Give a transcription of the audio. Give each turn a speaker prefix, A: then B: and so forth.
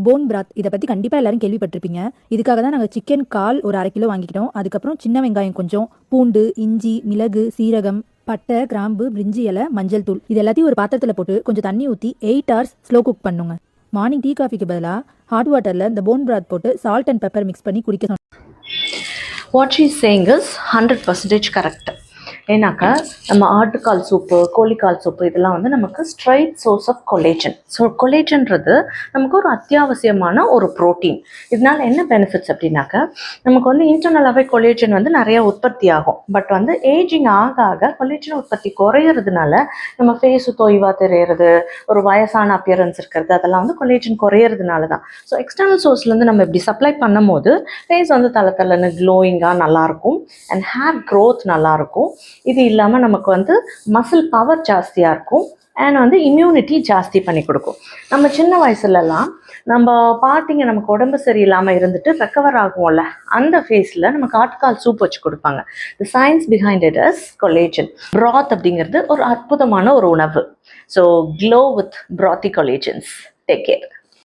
A: Phone பிராத் இதை பற்றி கண்டிப்பாக எல்லாரும் கேள்விப்பட்டிருப்பீங்க. இதுக்காக தான் நாங்கள் சிக்கன் கால் ஒரு 1/2 கிலோ வாங்கிக்கிட்டோம். அதுக்கப்புறம் சின்ன வெங்காயம் கொஞ்சம், பூண்டு, இஞ்சி, மிளகு, சீரகம், பட்டை, கிராம்பு, பிரிஞ்சி இலை, மஞ்சள் தூள் இது எல்லாத்தையும் ஒரு பாத்திரத்தில் போட்டு கொஞ்சம் தண்ணி ஊற்றி 8 hours ஸ்லோ குக் பண்ணுங்க. மார்னிங் டீ காஃபிக்கு பதிலாக ஹாட் வாட்டரில் இந்த போன் பிராத் போட்டு சால்ட் அண்ட் பெப்பர் மிக்ஸ் பண்ணி குடிக்க சொன்னோம்.
B: What she is saying is 100% correct. ஏன்னாக்கா நம்ம ஆட்டுக்கால் சூப்பு, கோழிக்கால் சூப்பு இதெல்லாம் வந்து நமக்கு straight source of collagen. So கொலேஜன்றது நமக்கு ஒரு அத்தியாவசியமான ஒரு ப்ரோட்டீன். இதனால என்ன பெனிஃபிட்ஸ் அப்படின்னாக்கா நமக்கு வந்து இன்டர்னலாகவே கொலேஜன் வந்து நிறைய உற்பத்தி ஆகும். பட் வந்து ஏஜிங் ஆக ஆக கொலேஜன் உற்பத்தி குறையிறதுனால நம்ம ஃபேஸு தொய்வாக தெரியறது, ஒரு வயசான அப்பியரன்ஸ் இருக்கிறது, அதெல்லாம் வந்து கொலேஜன் குறையிறதுனால தான். ஸோ எக்ஸ்டர்னல் சோர்ஸ்லேருந்து நம்ம இப்படி சப்ளை பண்ணும் போது ஃபேஸ் வந்து தலை க்ளோயிங்காக நல்லாயிருக்கும் அண்ட் ஹேர் க்ரோத் நல்லாயிருக்கும். இது இல்லாமல் நமக்கு வந்து மசில் பவர் ஜாஸ்தியாக இருக்கும் அண்ட் வந்து இம்யூனிட்டி ஜாஸ்தி பண்ணி கொடுக்கும். நம்ம சின்ன வயசுலலாம் நம்ம பாட்டிங்க நமக்கு உடம்பு சரியில்லாமல் இருந்துட்டு ரெக்கவர் ஆகும்ல, அந்த ஃபேஸில் நமக்கு ஆட்டுக்கால் சூப் வச்சு கொடுப்பாங்க. The science behind it is collagen. Broth அப்படிங்கிறது ஒரு அற்புதமான ஒரு உணவு. ஸோ க்ளோ வித் ப்ராத்தி கொலேஜன்ஸ். Take care.